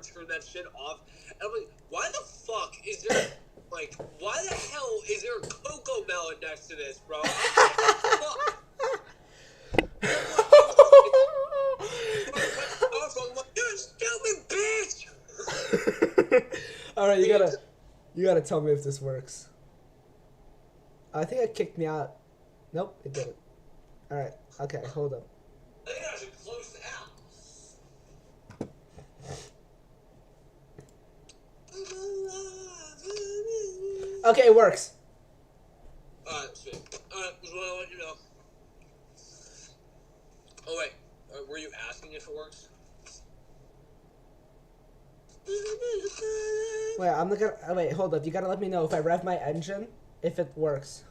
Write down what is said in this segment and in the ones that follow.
turn that shit off. And I'm like, why the fuck is there, like, why the hell is there a cocoa melon next to this, bro? Fuck. I'm like, you stupid bitch! Alright, you gotta tell me if this works. I think it kicked me out. Nope, it didn't. Alright, okay, hold up. I think I should close out. Okay, it works. Alright, sweet. Alright, just want to let you know. Oh, wait. Were you asking if it works? Wait, I'm not gonna. Wait, hold up. You gotta let me know if I rev my engine, if it works.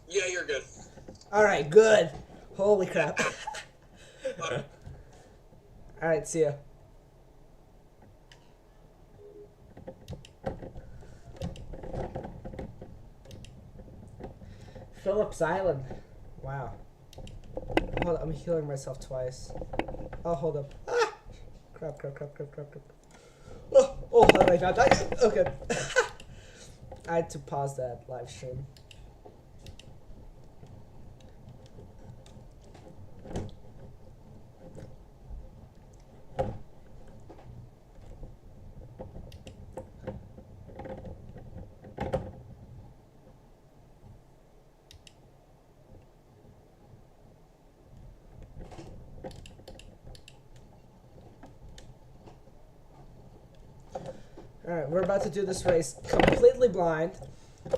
Yeah, you're good. Alright, good. Holy crap. Alright. Alright, see ya. Phillips Island. Wow. Hold on, I'm healing myself twice. Oh, hold up. Ah! Crap. Oh, how did I not die? Okay. I had to pause that live stream. Alright, we're about to do this race completely blind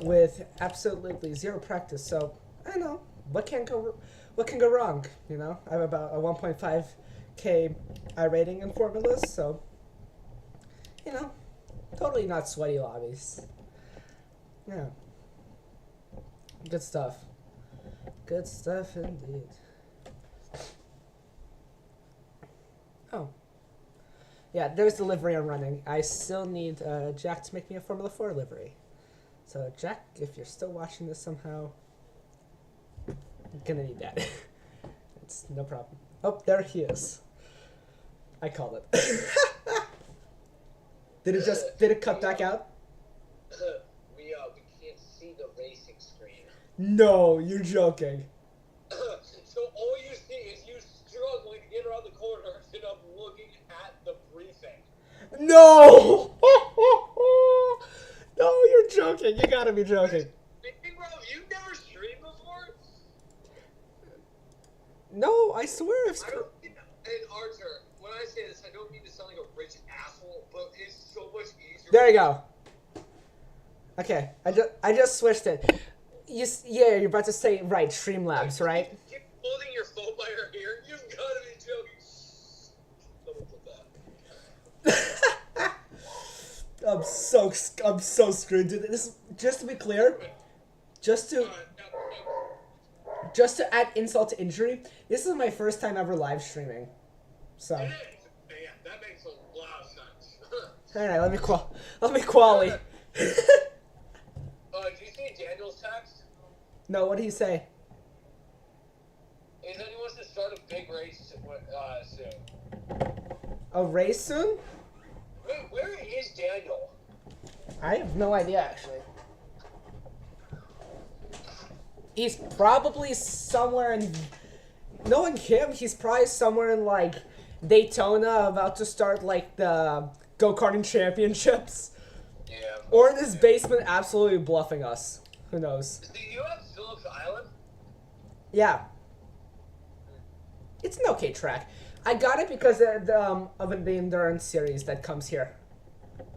with absolutely zero practice, so I don't know what can go wrong, you know? I have about a 1.5k iRating in formulas, so you know, totally not sweaty lobbies. Yeah. Good stuff. Good stuff indeed. Oh. Yeah, there's the livery I'm running. I still need Jack to make me a Formula 4 livery. So, Jack, if you're still watching this somehow, I'm gonna need that. It's no problem. Oh, there he is. I called it. Did it cut back out? We can't see the racing screen. No, you're joking. So all you see is you struggling to get around the corner and I'm looking at the briefing. No! No, you're joking. You gotta be joking. Bro, you've never streamed before? No, I swear I've And Arthur, when I say this, I don't mean to sound like a rich asshole, but it's so much easier. There you go. Okay, I just switched it. Yeah, you're about to say right, Streamlabs, right? Keep holding your phone by your ear. You've got to be joking. Someone put that. I'm so screwed, dude. This, just to be clear, just to add insult to injury, this is my first time ever live streaming. So. It is. Yeah, that makes a lot of sense. All right, let me quali. Do you see Daniel's text? No, what did he say? He said he wants to start a big race soon. A race soon? Wait, where is Daniel? I have no idea, actually. He's probably somewhere in... Knowing him, he's probably somewhere in, like, Daytona, about to start, like, the go-karting championships. Yeah. Or in his basement, absolutely bluffing us. Who knows? Do you have Phillips Island? Yeah. It's an okay track. I got it because of the endurance series that comes here.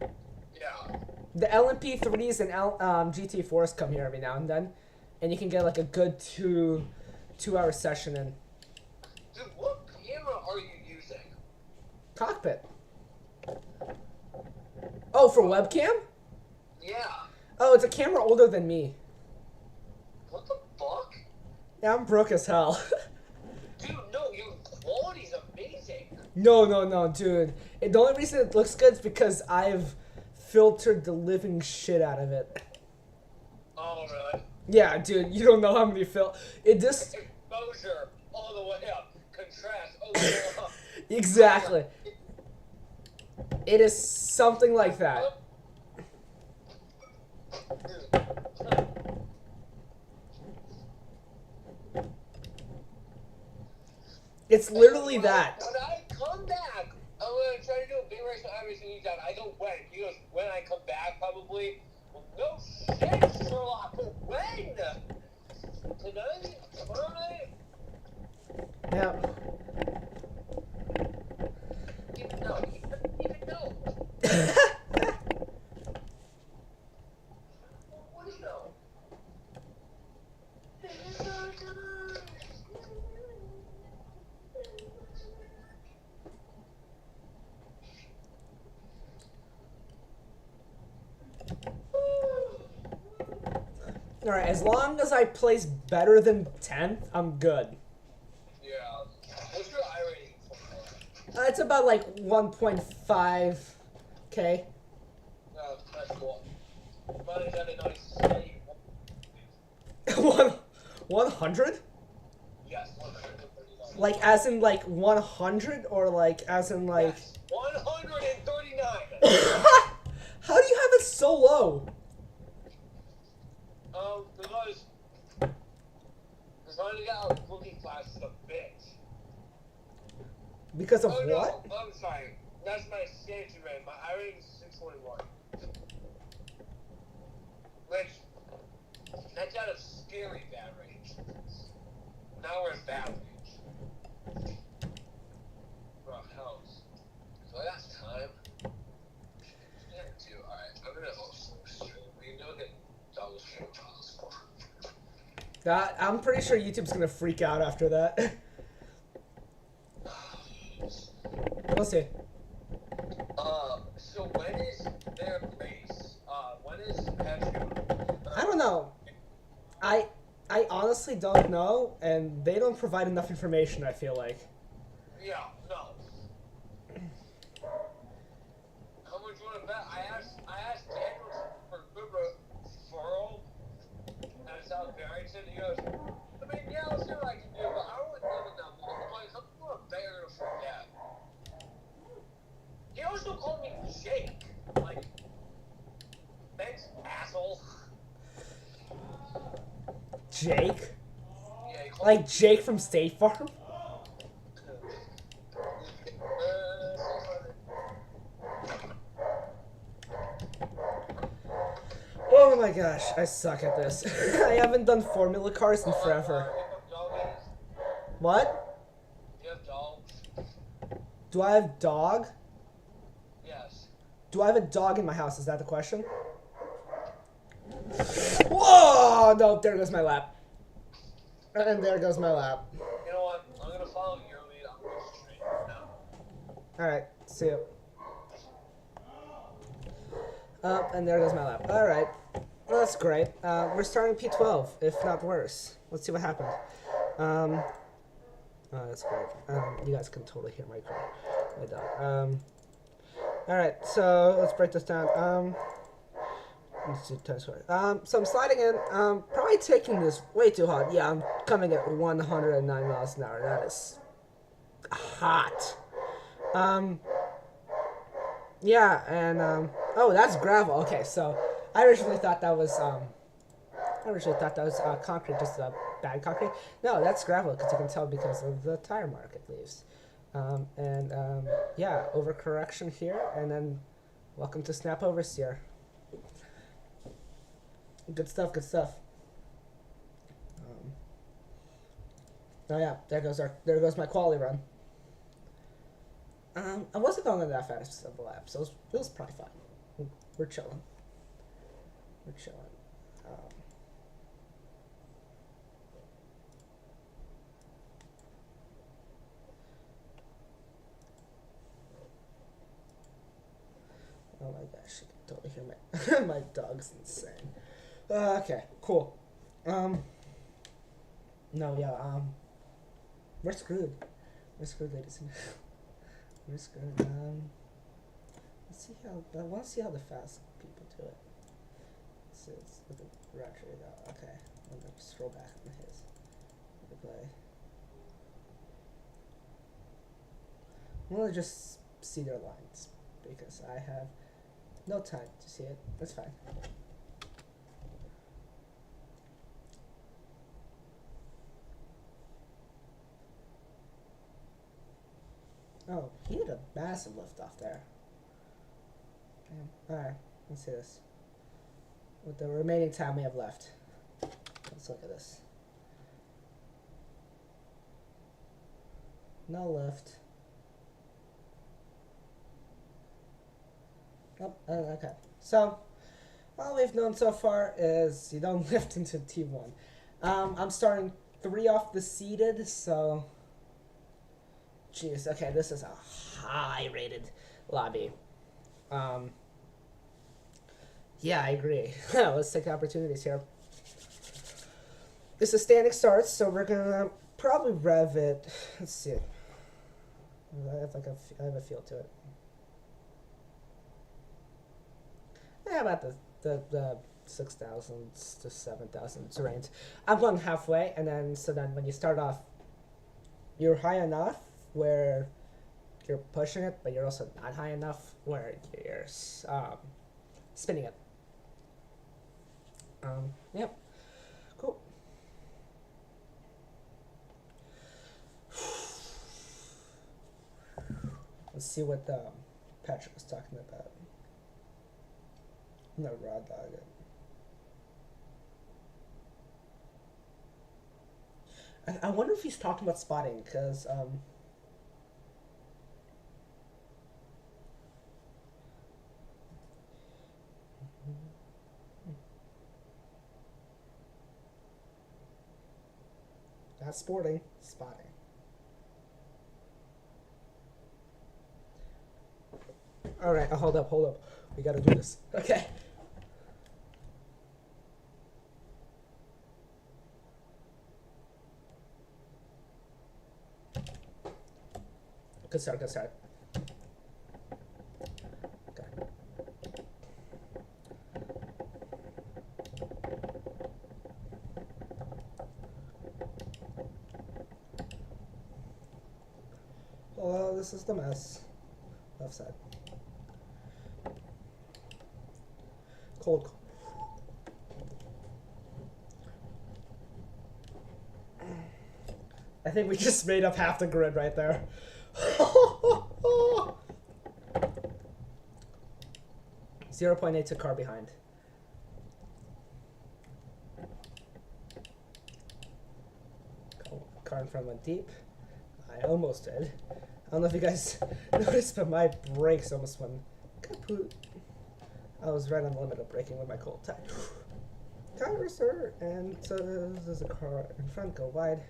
Yeah. The LMP3's and GT4's come here every now and then, and you can get like a good two-hour session in. Dude, what camera are you using? Cockpit. Oh, for webcam? Yeah. Oh, it's a camera older than me. What the fuck? Yeah, I'm broke as hell. Dude, no, your quality's amazing. No, dude. The only reason it looks good is because I've filtered the living shit out of it. Oh, really? Yeah, dude, you don't know how many it just Exposure all the way up. Contrast all the way up. exactly. It is something like that. It's literally that. When I come back, I'm gonna try to do a big race with everything you got. I go when? He goes, when I come back, probably. Well, no shit, Sherlock. But when? Tonight? Tomorrow night? Yeah. Even know. Even know. What do you know? Alright, as long as I place better than 10th, I'm good. Yeah. What's your I rating for? It's about like 1.5k. That's cool. Mine is at a nice steady 100? yes, 139. Like as in like 100 or like as in like Yes, 139. How do you have it so low? Because I'm trying to get out looking class is a bitch. Because of Oh what? no, I'm sorry. That's my safety rate. My I rating is 621. Which, that's out of scary bad range. Now we're in bad range. Bro, hells. So I got time. Yeah, dude, alright. I'm gonna host a stream. We can do like a double stream possible. I'm pretty sure YouTube's gonna freak out after that. We'll see. So when is their race? When is Petru? I don't know. I honestly don't know, and they don't provide enough information, I feel like. Yeah, no. How much you want to bet? I asked Daniel for good referral at South Barrington. He goes, I mean, yeah, let's see what I can do, but I don't really live in that mall. I'm like, how much you want to bet you're gonna forget? He also called me Jake. Like, thanks, asshole. Jake? Yeah, he called Like Jake from State Farm? Oh my gosh, I suck at this. I haven't done Formula Cars in forever. What? Do you have dogs? Do I have dog? Yes. Do I have a dog in my house? Is that the question? Whoa! No, there goes my lap. And there goes my lap. You know what? I'm gonna follow your lead. I'm going straight now. Alright, see you. And there goes my lap. Alright. Well, that's great. We're starting P12, if not worse. Let's see what happens. Oh, that's great. You guys can totally hear my car. My dog. Alright, so let's break this down. Let's do test score. So I'm sliding in. Probably taking this way too hot. Yeah, I'm coming at 109 miles an hour. That is hot. Yeah, and oh, that's gravel. Okay, so I originally thought that was concrete, just bad concrete. No, that's gravel because you can tell because of the tire mark it leaves. Yeah, overcorrection here, and then welcome to Snap Oversteer. Good stuff, good stuff. Oh yeah, there goes my quality run. I wasn't going that fast of the lap, so it was probably fine. We're chilling. We're chilling. Oh my gosh, you can totally hear my my dog's insane. Okay, cool. No, yeah, we're screwed. We're screwed, ladies and we're screwed. Let's see how, I want to see how the fast people do it. Let's look at Roger, okay. go back on his replay. I'm gonna just see their lines because I have no time to see it. That's fine. Oh, he did a massive lift off there. Alright, let's see this. With the remaining time we have left. Let's look at this. No lift. Oh, okay. So, all we've known so far is you don't lift into T1. I'm starting 3 off the seated, so... Jeez, okay, this is a high-rated lobby. Yeah, I agree. Let's take the opportunities here. This is standing starts, so we're gonna probably rev it. Let's see. I have a feel to it. Yeah, about the 6,000s to 7,000s range. I'm going halfway, and then so then when you start off, you're high enough where you're pushing it, but you're also not high enough where you're spinning it. Yep. Cool. Let's see what Patrick was talking about. No, raw dog it. I wonder if he's talking about spotting, because not sporting, spotting. All right, hold up. We gotta do this. Okay. Good start. Okay. Oh, this is the mess. Left side. Cold. I think we just made up half the grid right there. 0.8 to car behind. Car in front went deep. I almost did. I don't know if you guys noticed, but my brakes almost went kaput. I was right on the limit of braking with my cold tire. Car sir, and so there's a car in front, go wide.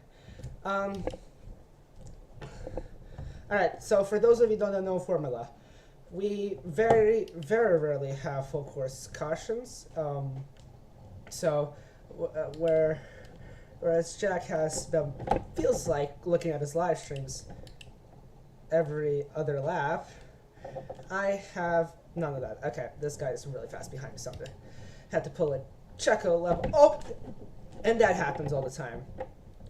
Alright, so for those of you who don't know Formula, we very, very rarely have full course cautions. Whereas Jack has, feels like, looking at his live streams every other lap, I have none of that. Okay, this guy is really fast behind me, so I had to pull a Checo level. Oh! And that happens all the time.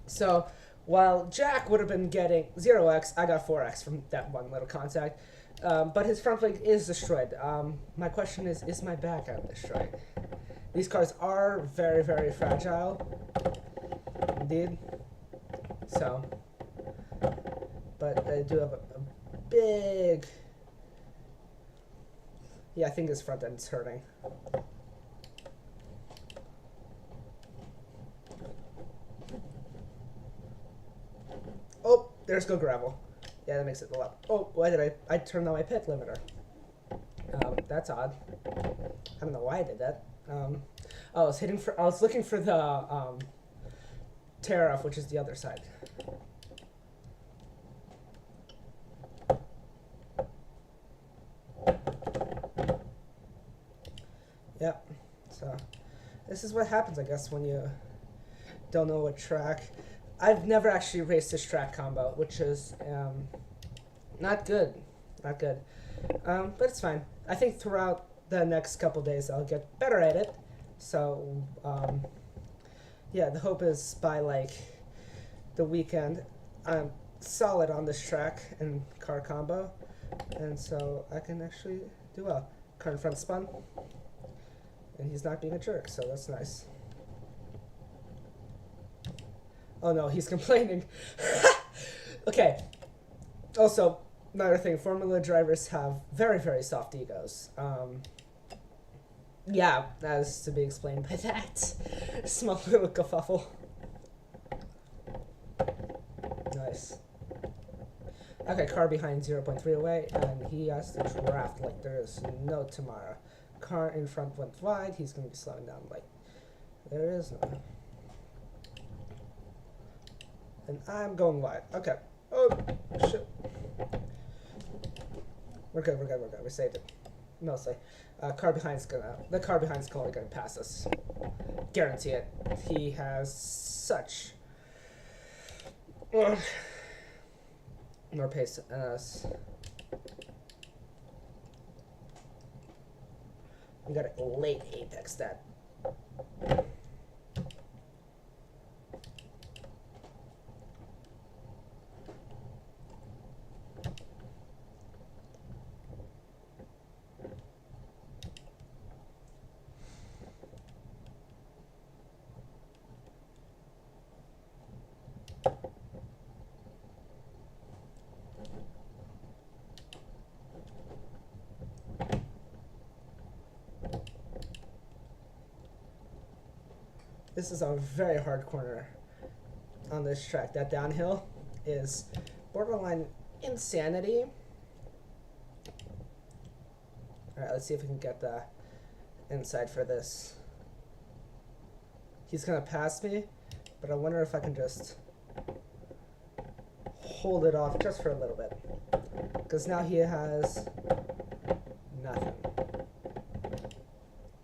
So, while Jack would have been getting 0x, I got 4x from that one little contact. But his front leg is destroyed. My question is my back end destroyed? These cars are very, very fragile. Indeed. So, but I do have a big... Yeah, I think his front end's hurting. Oh, there's go gravel. Yeah, that makes it a lot. Oh, why did I turn on my pit limiter? That's odd. I don't know why I did that. I was looking for the tariff, which is the other side. Yep. So this is what happens, I guess, when you don't know what track. I've never actually raced this track combo, which is not good. Not good. But it's fine. I think throughout the next couple days I'll get better at it. So, yeah, the hope is by like the weekend, I'm solid on this track and car combo, and so I can actually do well. Car in front spun, and he's not being a jerk, so that's nice. Oh no, he's complaining. Okay. Also, another thing, Formula drivers have very, very soft egos. Yeah, that is to be explained by that. Small little kerfuffle. Nice. Okay, car behind 0.3 away, and he has to draft like there is no tomorrow. Car in front went wide, he's going to be slowing down like there is no. And I'm going wide. Okay. Oh, shit. We're good, we're good, we're good. We saved it. Mostly. The car behind's probably gonna pass us. Guarantee it. He has such more pace than us. We got a late apex that. This is a very hard corner on this track. That downhill is borderline insanity. Alright, let's see if we can get the inside for this. He's gonna pass me, but I wonder if I can just hold it off just for a little bit. Because now he has nothing.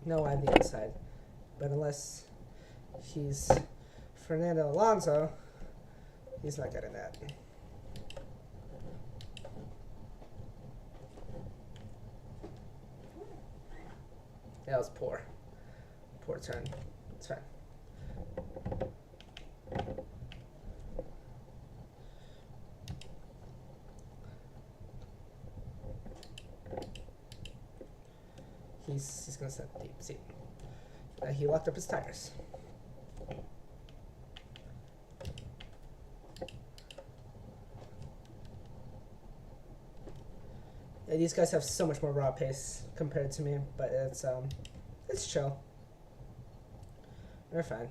No on the inside. But unless he's Fernando Alonso, he's not getting that. That was poor. Poor turn. It's fine. He's gonna set deep. See, he locked up his tires. Yeah, these guys have so much more raw pace compared to me, but it's chill. They're fine.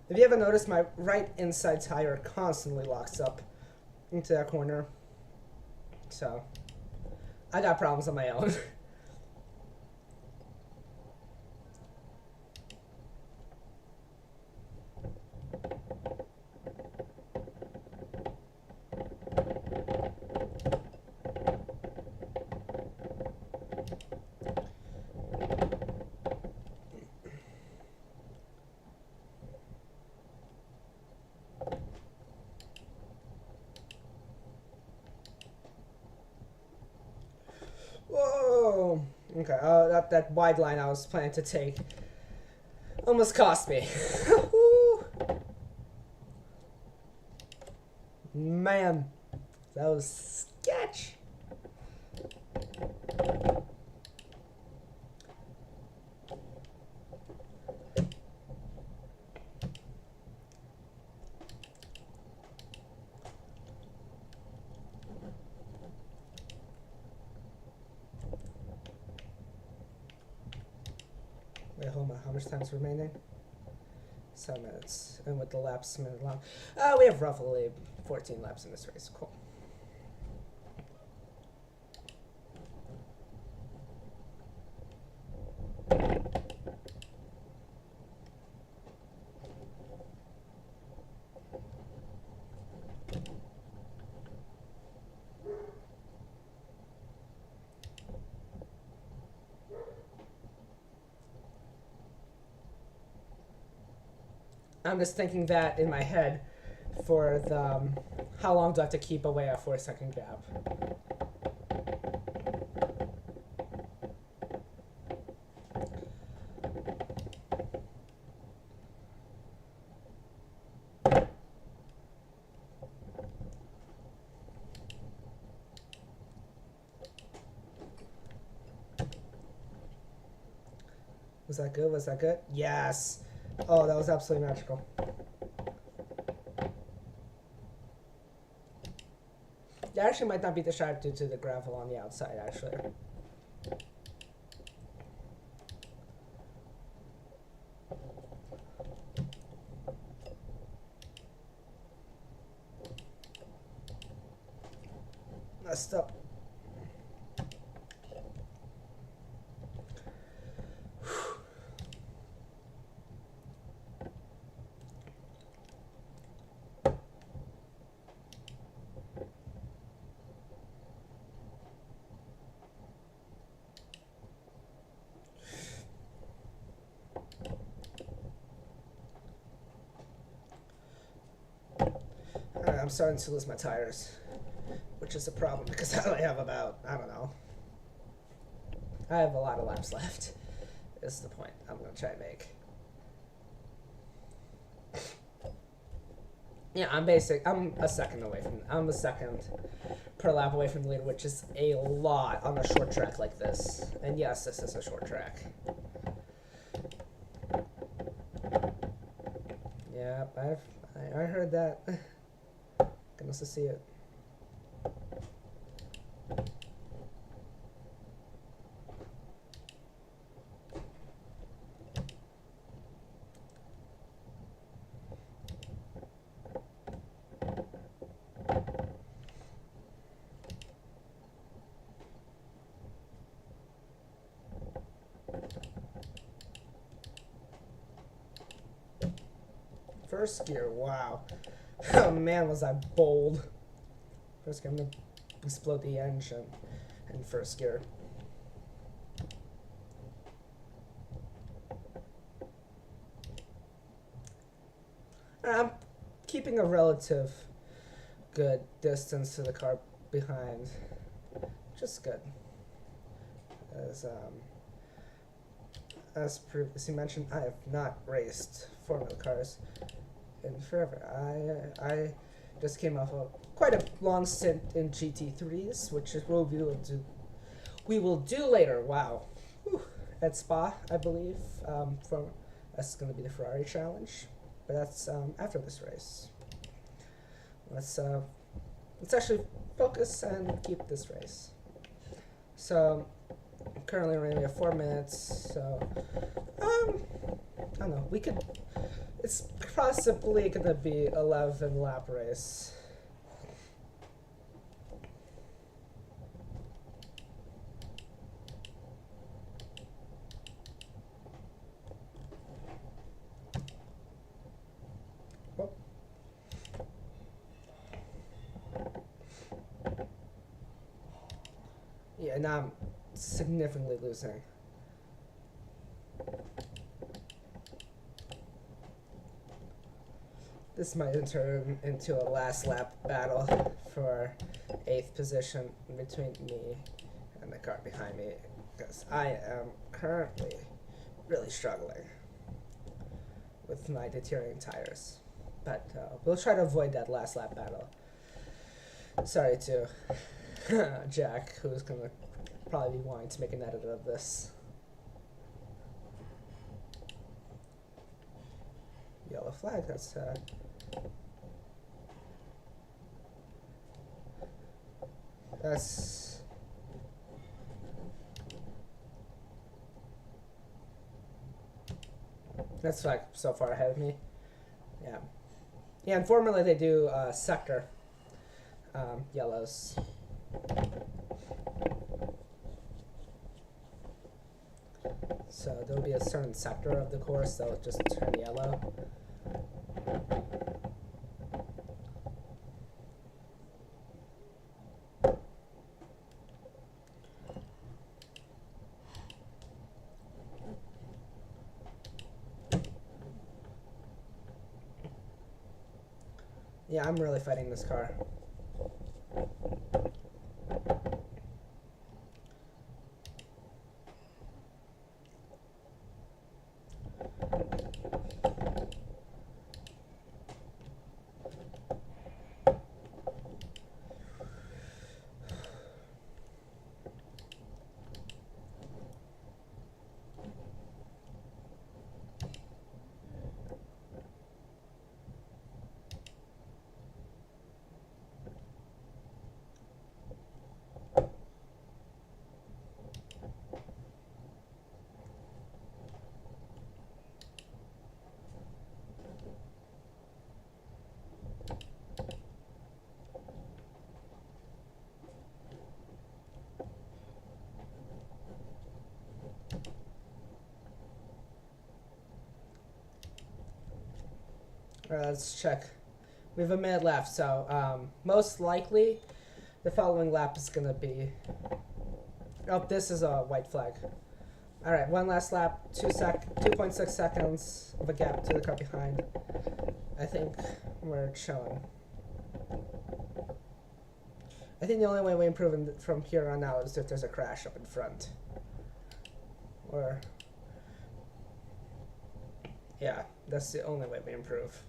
If you haven't noticed, my right inside tire constantly locks up into that corner. So, I got problems on my own. Whoa! Okay, that wide line I was planning to take almost cost me. Man, that was sketch. Wait, hold on. How much time's remaining? 7 minutes. And with the laps a minute long. We have roughly 14 laps in this race. Cool. I'm just thinking that in my head for the how long do I have to keep away a 4-second gap. Was that good? Was that good? Yes. Oh, that was absolutely magical. It actually might not be the sharp due to the gravel on the outside, actually. Messed up. I'm starting to lose my tires, which is a problem because I only have about, I don't know. I have a lot of laps left, is the point I'm going to try and make. Yeah, I'm a second away from, I'm a second per lap away from the lead, which is a lot on a short track like this. And yes, this is a short track. Yep, I heard that. Goodness to see it. First gear, wow. Oh man, was I bold. First gear, I'm gonna explode the engine in first gear. I'm keeping a relative good distance to the car behind. Just good. As previously mentioned, I have not raced Formula cars in forever. I just came off of quite a long stint in GT3's, which is what we will do later. Wow, whew. At Spa, I believe. That's going to be the Ferrari challenge, but that's after this race. Let's actually focus and keep this race. So currently running at 4 minutes. So I don't know. We could. It's possibly gonna be 11 lap race. Oh. Yeah, now I'm significantly losing. This might turn into a last lap battle for 8th position between me and the car behind me, because I am currently really struggling with my deteriorating tires. But we'll try to avoid that last lap battle. Sorry to Jack, who's going to probably be wanting to make an edit of this. Yellow flag, that's like so far ahead of me. Yeah. Yeah, in Formula they do sector yellows. So there'll be a certain sector of the course that will just turn yellow. Yeah, I'm really fighting this car. Alright, let's check. We have a minute left, so most likely the following lap is gonna be. Oh, this is a white flag. Alright, one last lap, 2.6 seconds of a gap to the car behind. I think we're chilling. I think the only way we improve from here on out is if there's a crash up in front. Or, yeah, that's the only way we improve.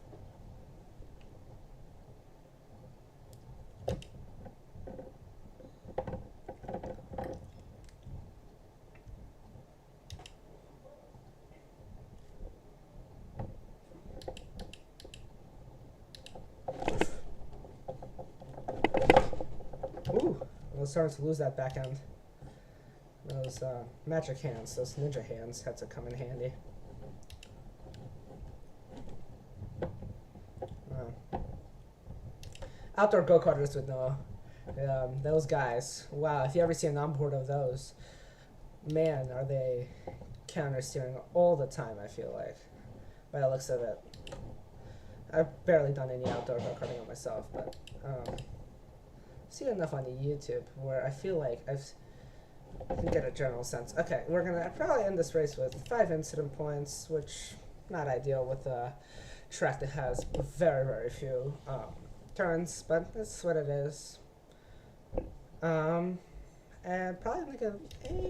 Ooh, we're starting to lose that back end. Those magic hands, those ninja hands had to come in handy. Outdoor go-karters would know. Those guys, wow, if you ever see an onboard of those, man, are they counter-steering all the time, I feel like, by the looks of it. I've barely done any outdoor go-karting on myself, but seen enough on YouTube where I feel like I can get a general sense. Okay, we're gonna probably end this race with 5 incident points, which not ideal with a track that has very, very few turns, but that's what it is. And probably like a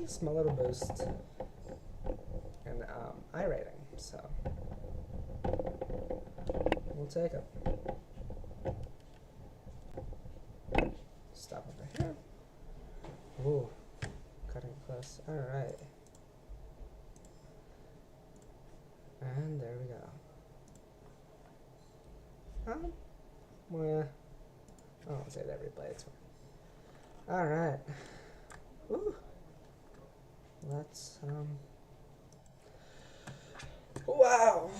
small little boost in I rating, so we'll take it. Stop over here. Ooh, cutting close. Alright. And there we go. Well, I won't say that replay, it's fine. Alright. Ooh. Let's, wow!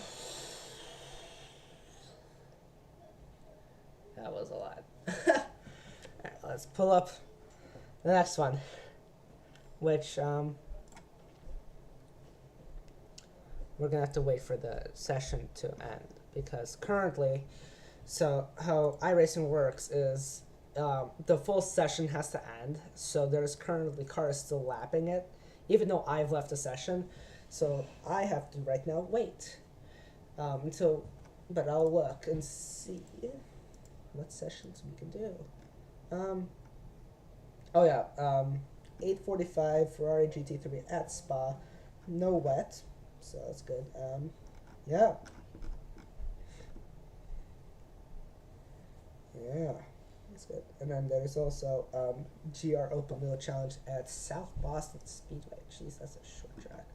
That was a lot. Alright, let's pull up the next one, which, we're gonna have to wait for the session to end, because currently, so how iRacing works is the full session has to end, so there's currently cars still lapping it, even though I've left the session, so I have to right now wait until, but I'll look and see what sessions we can do. Oh yeah, 8:45 Ferrari GT3 at Spa, no wet, so that's good. Yeah. Yeah, that's good. And then there's also GR Open Wheel Challenge at South Boston Speedway. Jeez, that's a short track.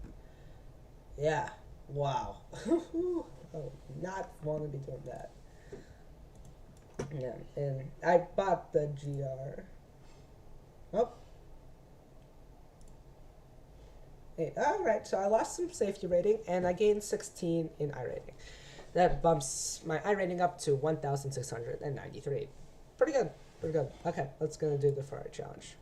Yeah. Wow. I would not want to be doing that. Yeah, and I bought the GR. Oh. Hey, alright, so I lost some safety rating and I gained 16 in iRating. That bumps my iRating up to 1,693. Pretty good, pretty good. Okay, let's gonna do the Ferrari challenge.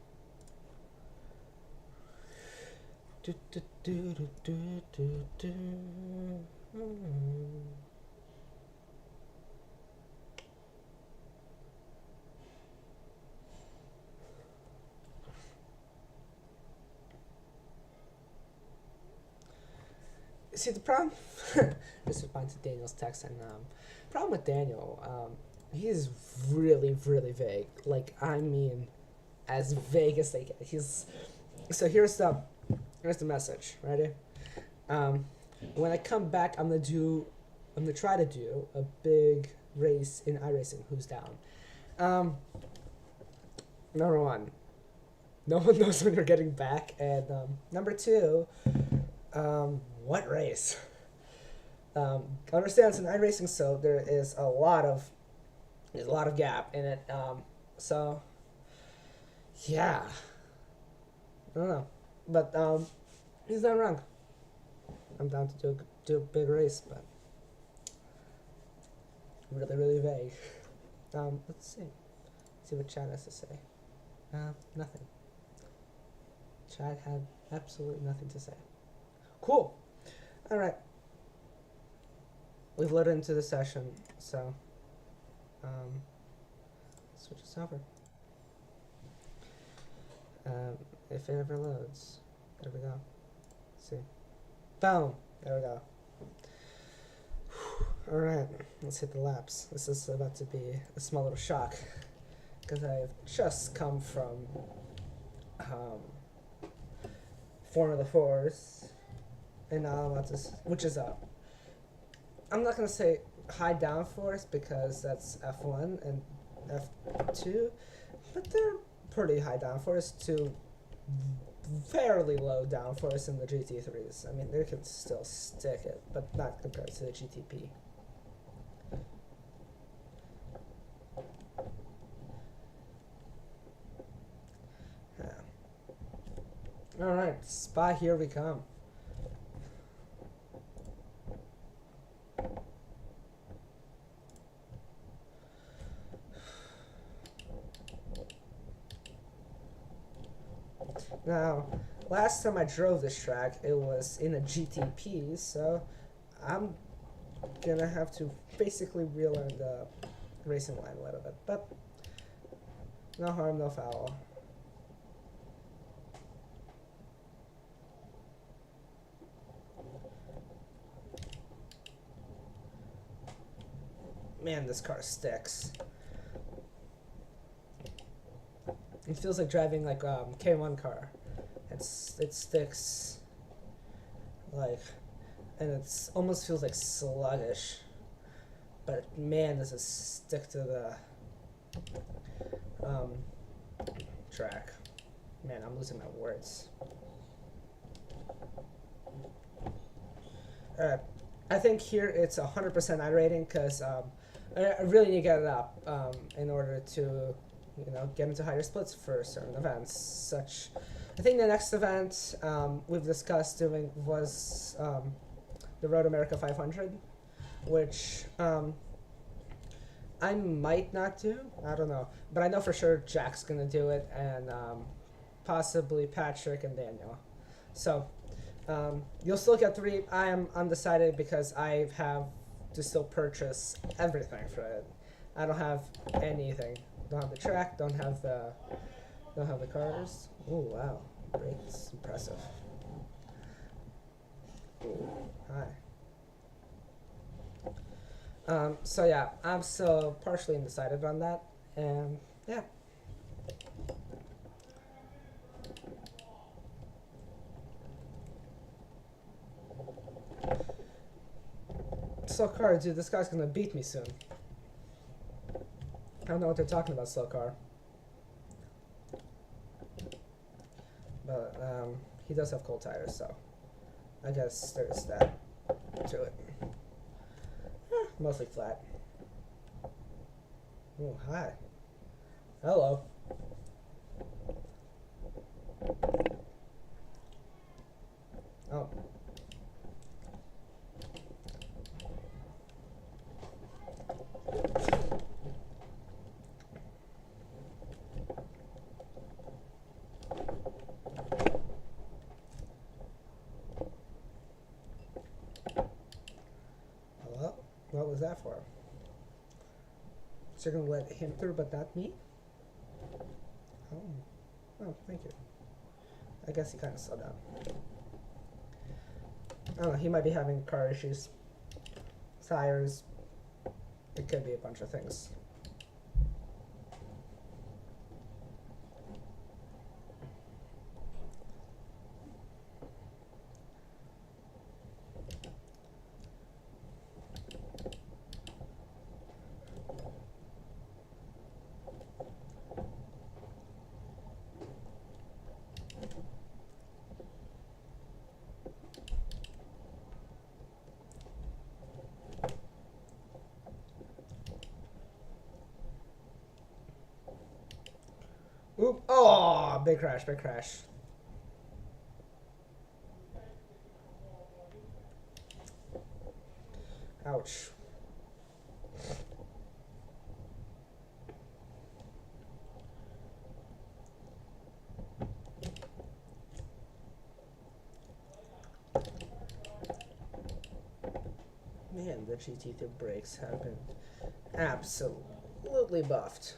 See, the problem, just respond to Daniel's text, and problem with Daniel, He's really, really vague. Like, I mean, as vague as they get. He's so here's the message. Ready? Um, when I come back, I'm gonna try to do a big race in iRacing. Who's down? Number one, no one knows when you're getting back, and number two, what race? Understand it's an iRacing, so there's a lot of gap in it. So yeah, I don't know, but he's not wrong. I'm down to do a big race, but really, really vague. Let's see what Chad has to say. Nothing. Chad had absolutely nothing to say. Cool. All right. We've loaded into the session, so switch us over. If it ever loads, there we go. Let's see. Boom. There we go. All right. Let's hit the laps. This is about to be a small little shock because I've just come from Formula 4's, and now I'm about to, which is I'm not gonna say high downforce because that's F1 and F2, but they're pretty high downforce to fairly low downforce in the GT3's. I mean, they can still stick it, but not compared to the GTP. All right, Spa, here we come. Now, last time I drove this track, it was in a GTP, so I'm gonna have to basically relearn the racing line a little bit, but no harm, no foul. Man, this car sticks. It feels like driving like K1 car. It sticks like, and it's almost feels like sluggish. But man, does it stick to the track. Man, I'm losing my words. I think here it's 100% iRating because I really need to get it up in order to, get into higher splits for certain events. Such, I think the next event we've discussed doing was the Road America 500, which I might not do. I don't know, but I know for sure Jack's gonna do it, and possibly Patrick and Daniel. So you'll still get 3. I am undecided because I have to still purchase everything for it. I don't have anything. Don't have the track. Don't have the cars. Oh wow, brakes, impressive. Ooh, hi. So yeah, I'm still partially undecided on that, and yeah. Slow car, dude, this guy's gonna beat me soon. I don't know what they're talking about, slow car. But he does have cold tires, so I guess there's that to it. Mostly flat. Oh, hi. Hello. Oh. Well, what was that for? So you're gonna let him through, but not me? Oh, thank you. I guess he kind of slowed down. I don't know, he might be having car issues. Tires. It could be a bunch of things. Oop. Oh, big crash, big crash. Ouch. Man, the GT3 brakes have been absolutely buffed.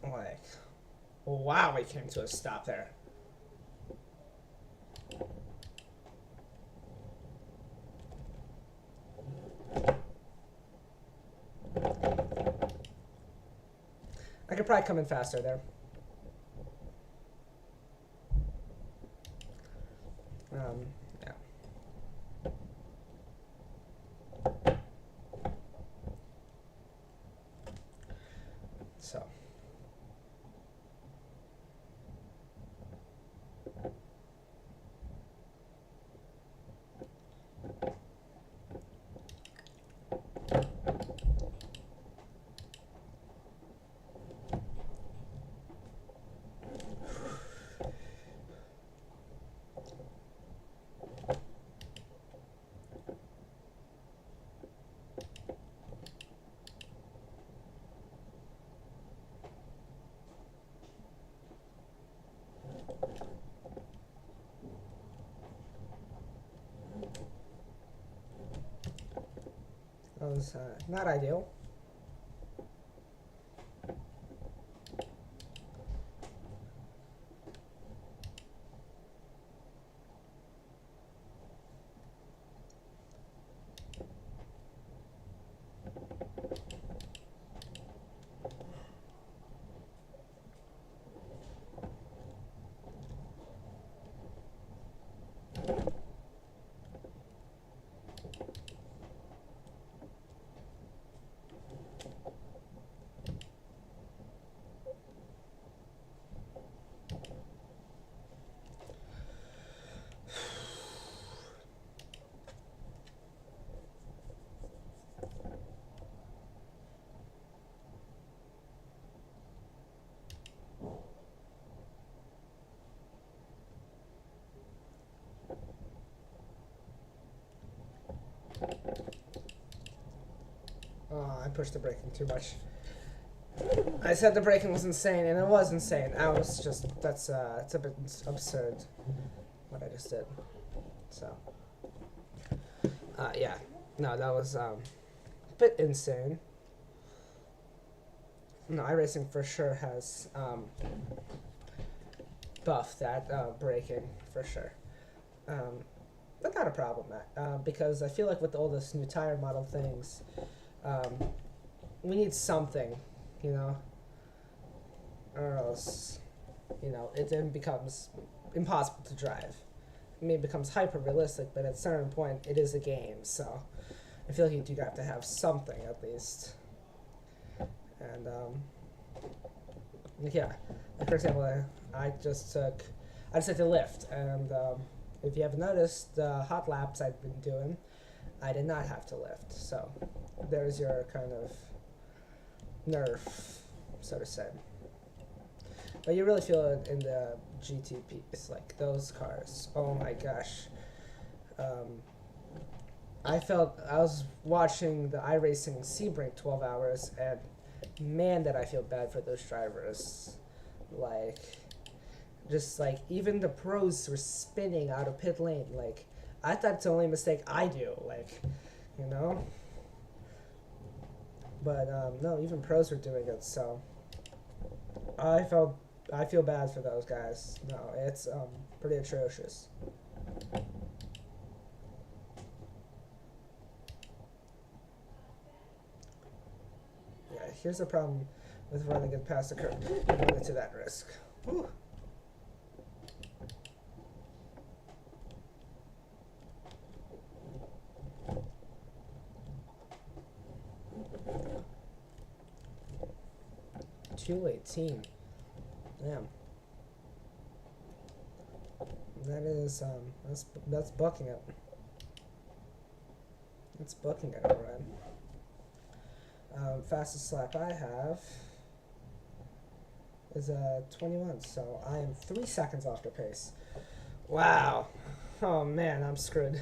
Like, wow, we came to a stop there. I could probably come in faster there. Yeah. So. That was not ideal. Oh, I pushed the braking too much. I said the braking was insane, and it was insane. I was just, it's a bit absurd what I just did. So, yeah. No, that was a bit insane. No, iRacing for sure has buffed that braking, for sure. But not a problem, because I feel like with all this new tire model things, we need something, you know, or else, you know, it then becomes impossible to drive. I mean, it becomes hyper realistic, but at a certain point, it is a game, so I feel like you do have to have something at least. And yeah, like for example, I just had to lift, and if you haven't noticed, the hot laps I've been doing, I did not have to lift. So there's your kind of nerf, so to say. But you really feel it in the GTPs, like those cars. Oh my gosh. I was watching the iRacing Sebring 12 hours, and man, did I feel bad for those drivers. Like, just like, even the pros were spinning out of pit lane. Like, I thought it's the only mistake I do, like, you know? But, no, even pros were doing it, so I feel bad for those guys. No, it's, pretty atrocious. Yeah, here's the problem with running it past the curb. You run into that risk. Whew. $218. Damn. That is that's bucking it. That's bucking it, alright. Fastest lap I have is 21, so I am 3 seconds off the pace. Wow. Oh man, I'm screwed.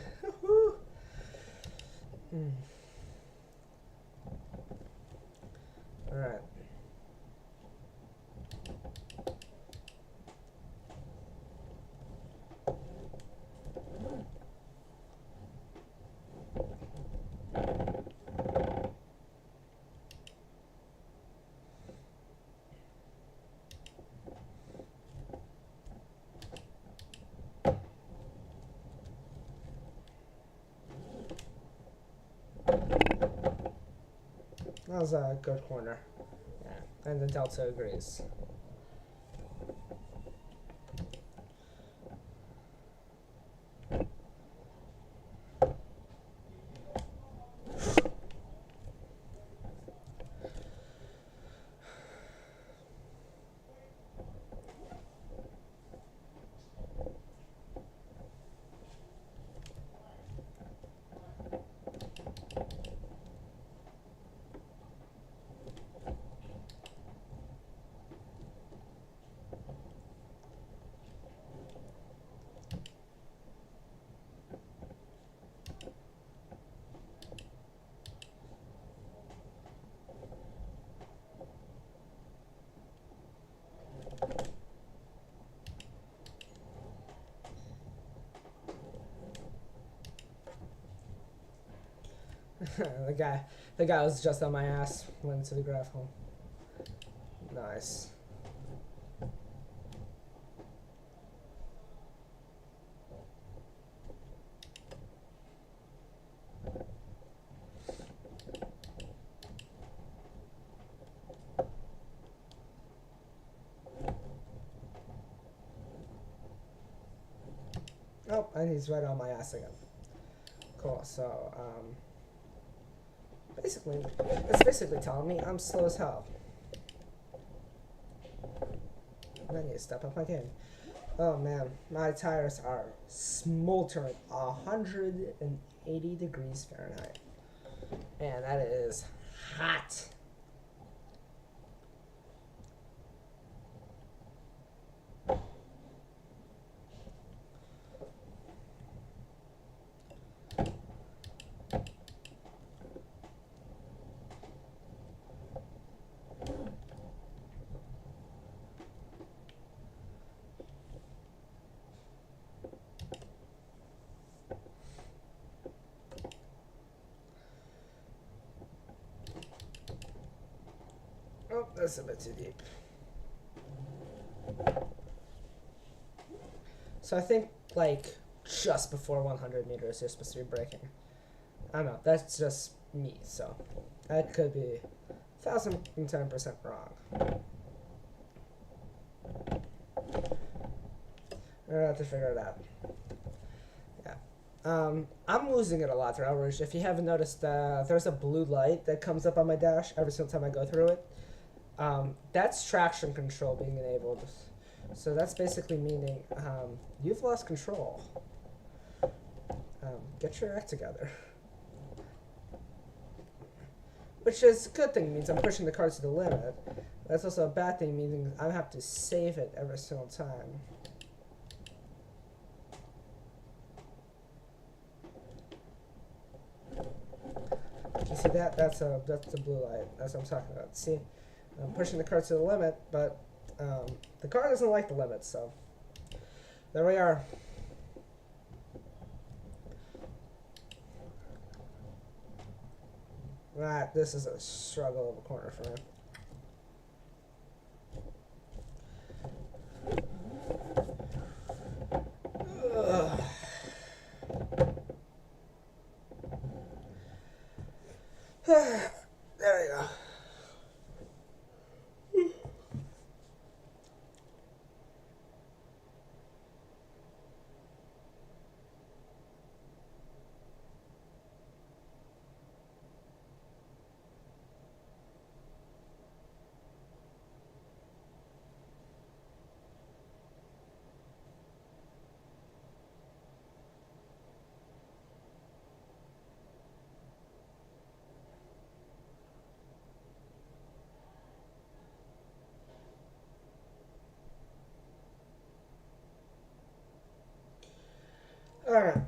Alright. That was a good corner. Yeah, and the Delta agrees. the guy was just on my ass. Went to the graph hole. Nice. Oh, and he's right on my ass again. Cool. So, basically, it's basically telling me I'm slow as hell. I need to step up my game. Oh man, my tires are smoldering 180 degrees Fahrenheit. Man, that is hot. Oh, that's a bit too deep. So I think, like, just before 100 meters, you're supposed to be braking. I don't know. That's just me, so that could be 1,010% wrong. We're gonna have to figure it out. Yeah. I'm losing it a lot through Outrage. If you haven't noticed, there's a blue light that comes up on my dash every single time I go through it. That's traction control being enabled. So that's basically meaning you've lost control. Get your act together. Which is a good thing, means I'm pushing the car to the limit. That's also a bad thing, meaning I have to save it every single time. You see that? That's the blue light. That's what I'm talking about. See, I'm pushing the car to the limit, but the car doesn't like the limit, so there we are. Right, this is a struggle of a corner for me. Ugh. There you go. All right.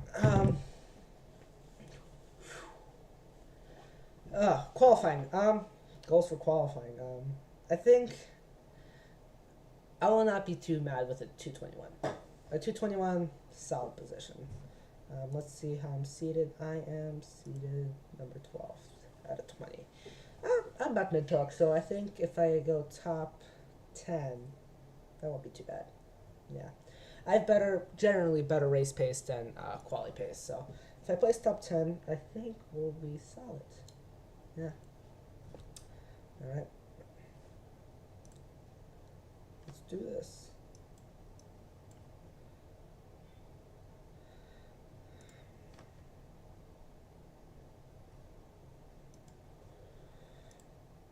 Qualifying. Goals for qualifying. I think I will not be too mad with a 221. A 221, solid position. Let's see how I'm seated. I am seated number 12 out of 20. I'm about mid-talk, so I think if I go top 10, that won't be too bad. Yeah. I have generally better race pace than quali pace, so if I place top 10, I think we'll be solid. Yeah. All right. Let's do this.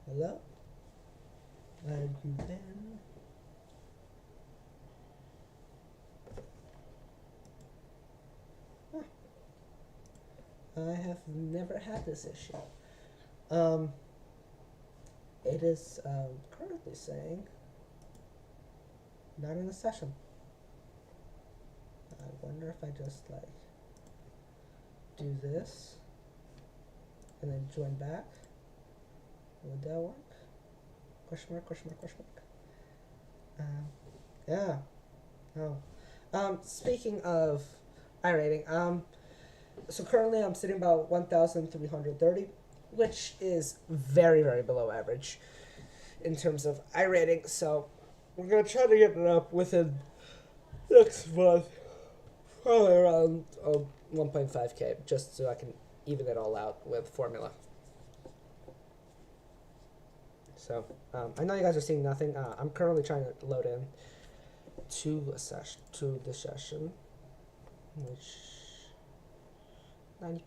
Hello? Where have you been? Huh. I have never had this issue. It is currently saying not in the session. I wonder if I just like do this and then join back. Would that work? Question mark, question mark, question mark. Yeah. Oh. Speaking of iRating, so currently I'm sitting about 1,330, which is very, very below average in terms of iRating. So we're gonna try to get it up within next month, probably around 1.5K, just so I can even it all out with formula. So I know you guys are seeing nothing. I'm currently trying to load in to the session, which 90%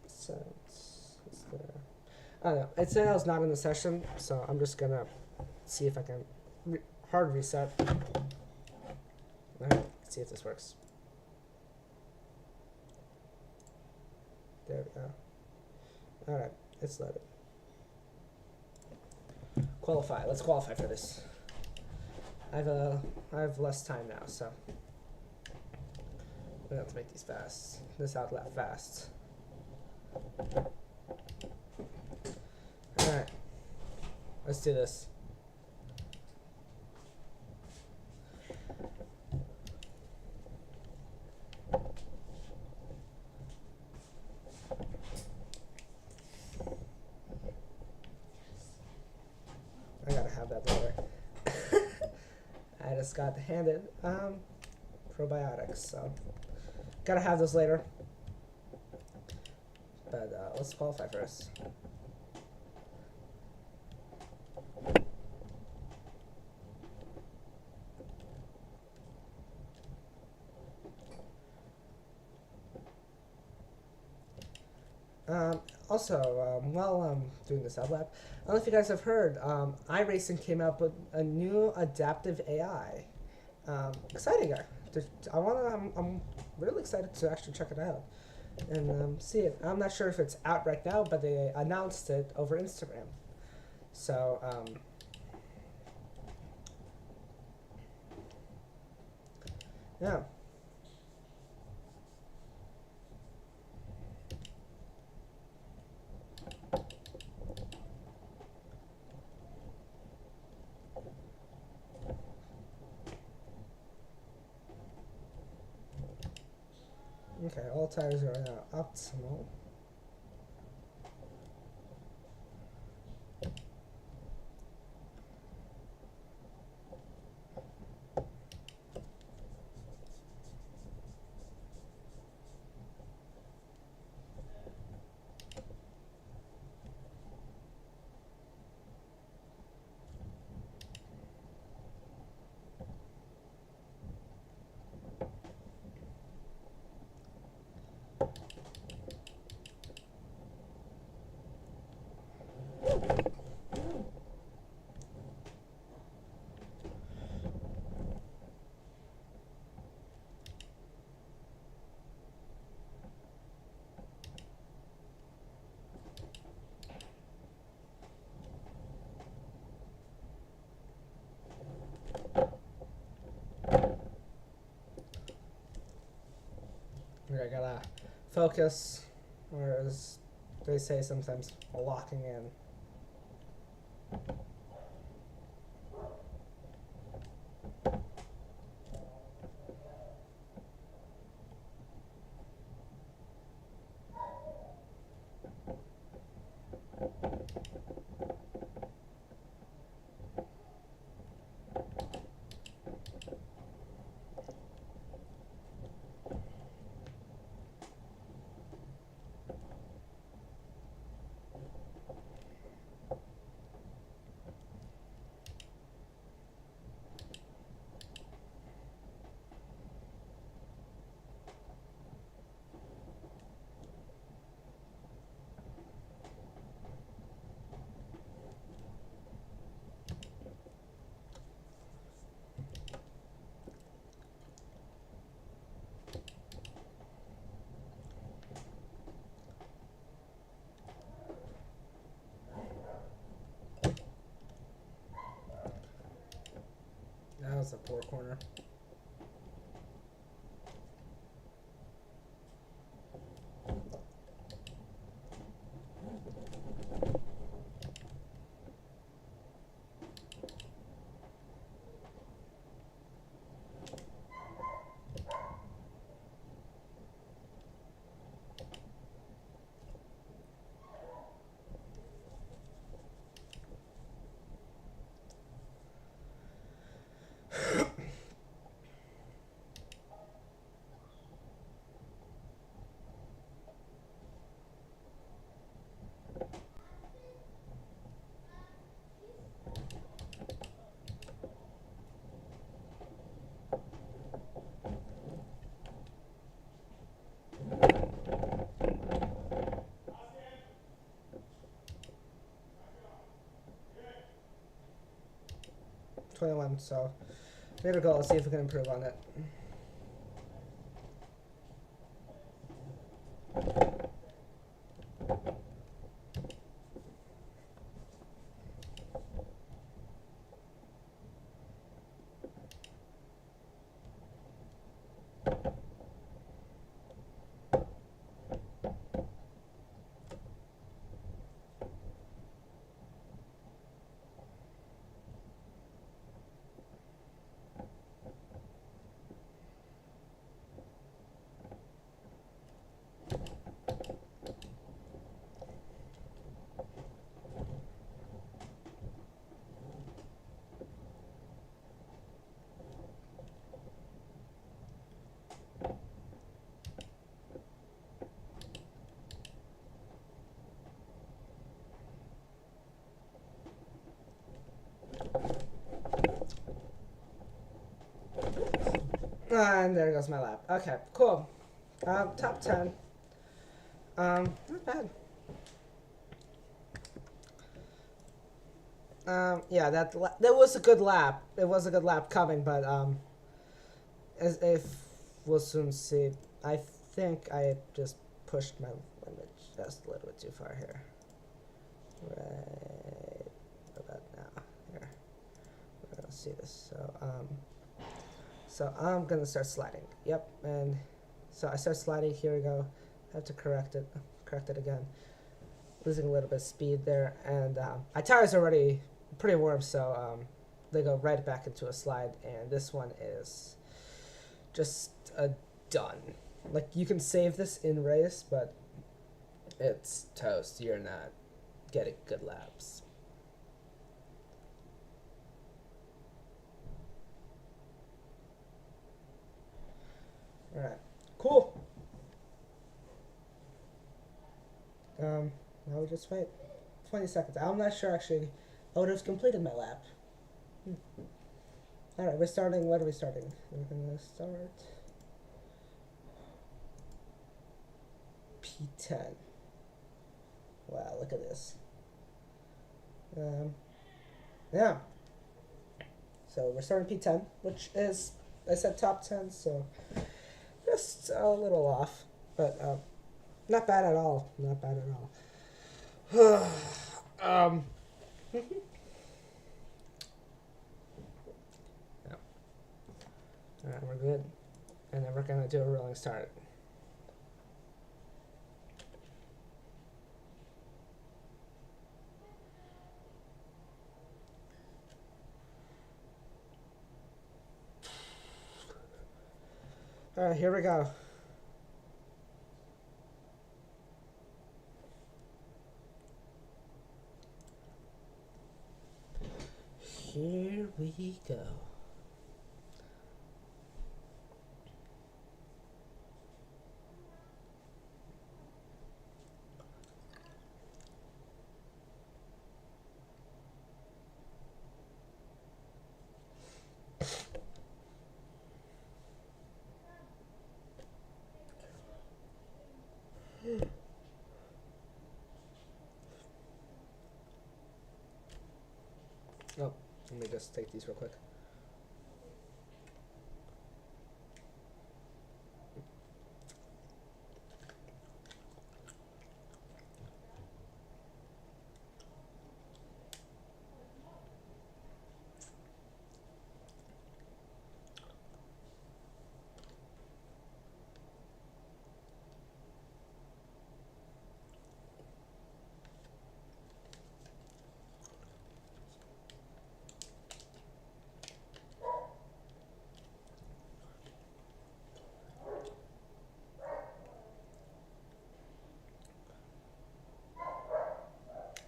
is there. I don't know. It said I was not in the session, so I'm just gonna see if I can hard reset. Alright, see if this works. There we go. Alright, it's loaded. Qualify. Let's qualify for this. I have less time now, so we have to make these fast. This outlet fast. All right, let's do this. I gotta have that later. I just got handed probiotics, so gotta have those later. But let's qualify first. Also, while I'm doing this outlap, I don't know if you guys have heard, iRacing came out with a new adaptive AI. Exciting! I'm really excited to actually check it out and see it. I'm not sure if it's out right now, but they announced it over Instagram. So, yeah. Okay, all tires are now optimal. gotta focus, or as they say sometimes, locking in. That was a poor corner. So we gotta go. Let's see if we can improve on it. And there goes my lap. Okay, cool. Top 10. Not bad. Yeah, that was a good lap. It was a good lap coming, but as if we'll soon see. I think I just pushed my limit just a little bit too far here. Right about now. Here, we're gonna see this. So I'm gonna start sliding. Yep, and so I start sliding. Here we go. I have to correct it again. Losing a little bit of speed there, and my tires are already pretty warm, so they go right back into a slide. And this one is just a done. Like, you can save this in race, but it's toast. You're not getting good laps. All right, cool. Now we just wait 20 seconds. I'm not sure actually I would have completed my lap. All right, we're starting. What are we starting? We're gonna start P10. Wow, look at this. Yeah. So we're starting P10, which is, I said top 10, so just a little off, but not bad at all. Not bad at all. Yeah. All right, we're good, and then we're gonna do a rolling start. Alright, here we go. Here we go. Oh, let me just take these real quick.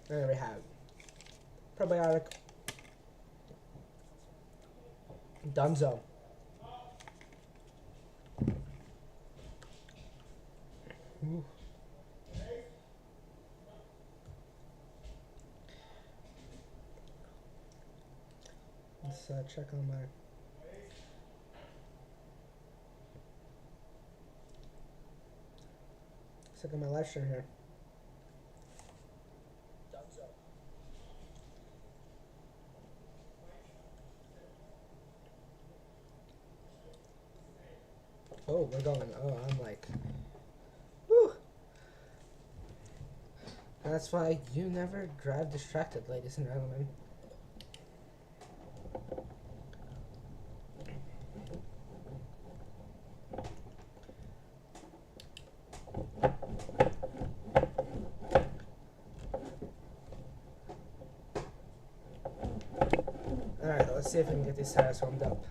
There we have it. Probiotic. Dunzo. Ooh. Let's check on my... Check on my live stream here. Oh, we're going. Oh, I'm like, whew. That's why you never drive distracted, ladies and gentlemen. Alright, let's see if we can get these tires warmed up.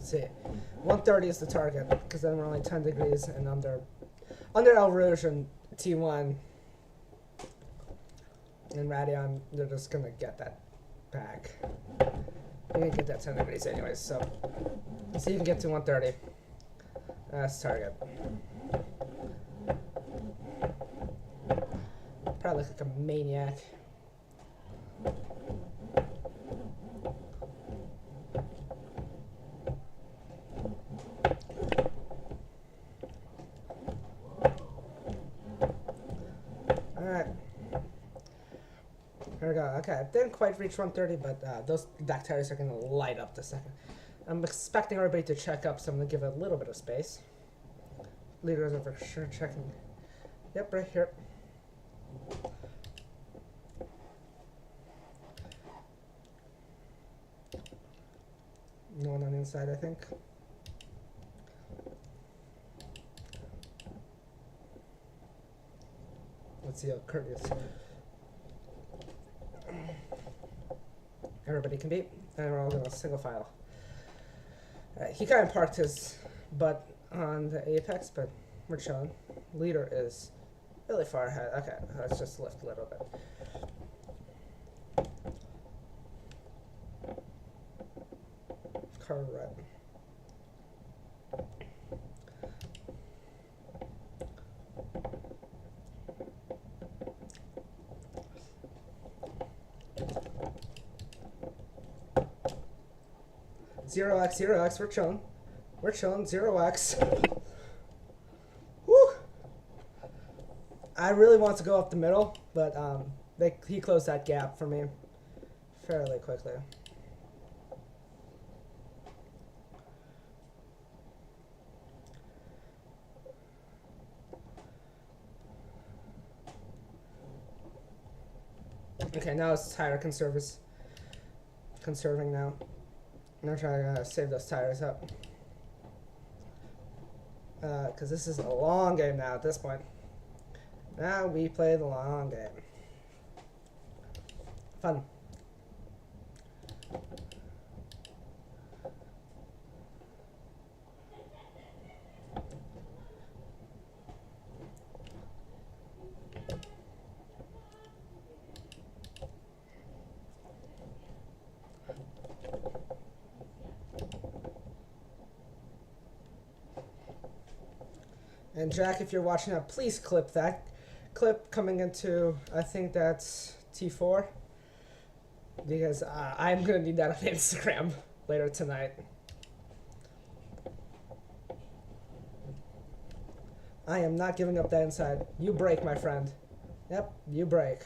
See, 130 is the target because then we're only 10 degrees and under El Rouge and T1 and Radeon, they're just gonna get that back. You're gonna get that 10 degrees anyways, so let's see if you can get to 130. That's target. Probably look like a maniac. Here we go. Okay, I didn't quite reach 130, but those back tires are going to light up the second. I'm expecting everybody to check up, so I'm going to give it a little bit of space. Leaders are for sure checking. Yep, right here. No one on the inside, I think. Let's see how courteous everybody can be, and we're all going to single file. He kind of parked his butt on the apex, but we're chilling. Leader is really far ahead. Okay, let's just lift a little bit. Correct. Zero X, we're chilling. We're chilling, 0x. Woo! I really want to go up the middle, but he closed that gap for me fairly quickly. Okay, now it's tire conserving now. I'm gonna try to save those tires up. Because this is a long game now at this point. Now we play the long game. Fun. And Jack, if you're watching that, please clip that clip coming into, I think that's T4. Because I'm going to need that on Instagram later tonight. I am not giving up that inside. You break, my friend. Yep, you break.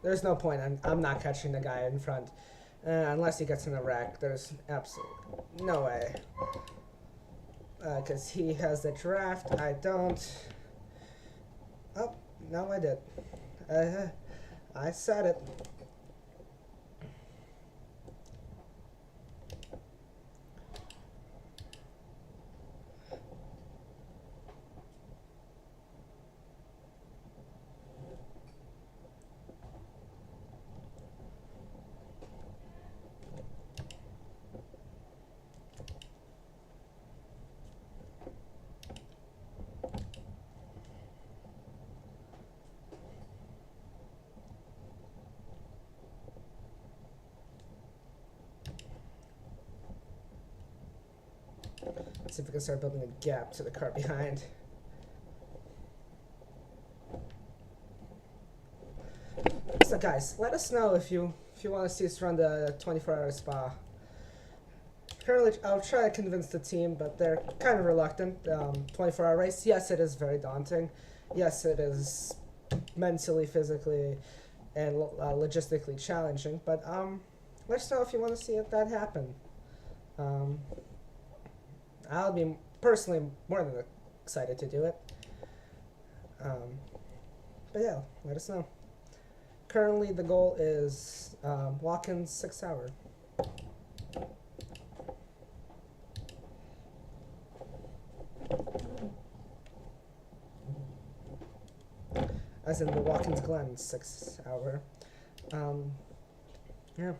There's no point. I'm not catching the guy in front. Unless he gets in a wreck. There's absolutely no way. Because he has the draft. I don't. Oh, no I did. I said it. See if we can start building a gap to the car behind. So guys, let us know if you want to see us run the 24-hour spa. Currently, I'll try to convince the team, but they're kind of reluctant. 24-hour race, yes, it is very daunting. Yes, it is mentally, physically, and logistically challenging. But let us know if you want to see that happen. I'll be personally more than excited to do it. But yeah, let us know. Currently, the goal is walk-in 6 hour. As in the Watkins Glen 6 hour. Yeah.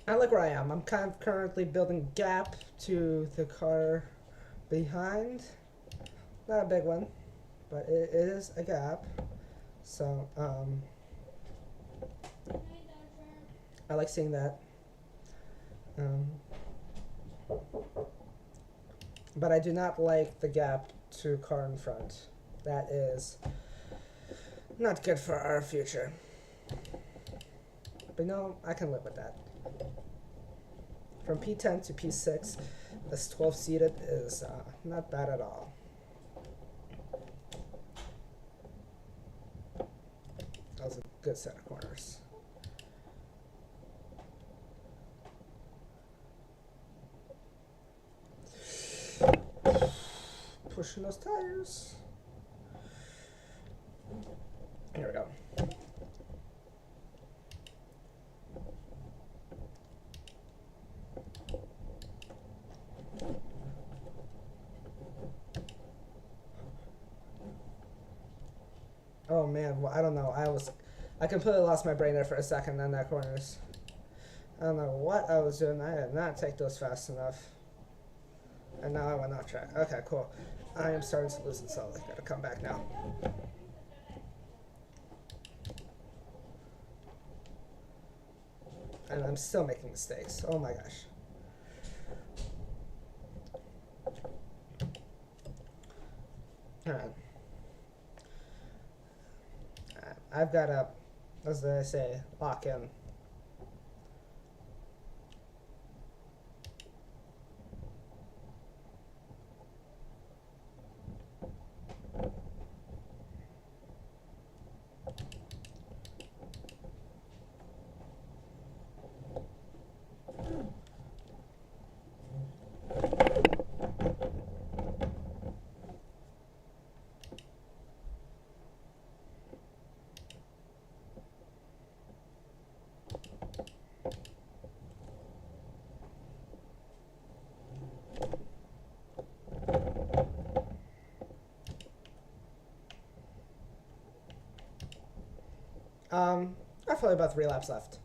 I like where I am. I'm kind of currently building gap to the car behind. Not a big one, but it is a gap. So, I like seeing that. But I do not like the gap to car in front. That is not good for our future. But no, I can live with that. From P10 to P6, this 12-seated is not bad at all. That was a good set of corners. Pushing those tires. Here we go. Oh man, well, I don't know. I completely lost my brain there for a second on that corners. I don't know what I was doing. I did not take those fast enough. And now I went off track. Okay, cool. I am starting to lose it, so I gotta come back now. And I'm still making mistakes. Oh my gosh. Alright. I've got to, as I say, lock in. I've probably about 3 laps left.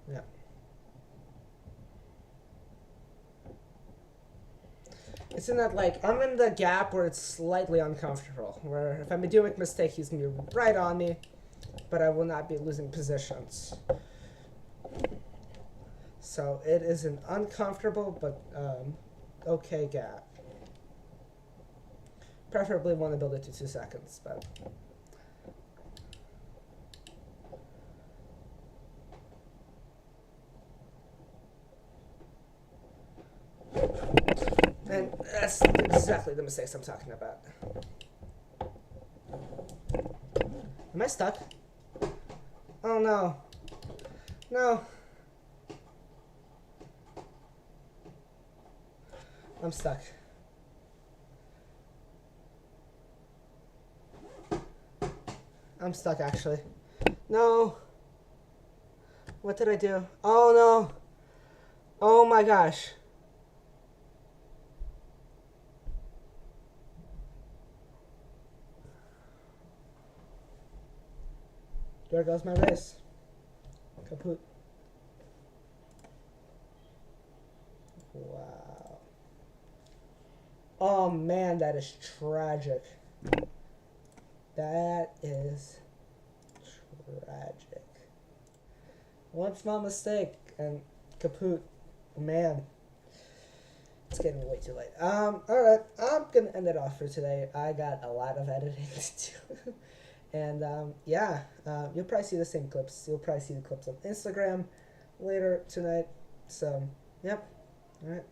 Yeah. It's in that, like, I'm in the gap where it's slightly uncomfortable, where if I'm doing a mistake, he's going to be right on me, but I will not be losing positions. So it is an uncomfortable but okay gap. Preferably want to build it to 2 seconds, but and that's exactly the mistakes I'm talking about. Am I stuck? Oh no. No. I'm stuck. I'm stuck actually. No. What did I do? Oh no. Oh my gosh. There goes my race. Kaput. Wow. Oh man, that is tragic. That is tragic. One small mistake and kaput. Man. It's getting way too late. Alright, I'm gonna end it off for today. I got a lot of editing to do. And yeah, you'll probably see the same clips. You'll probably see the clips on Instagram later tonight. So, yep. Alright.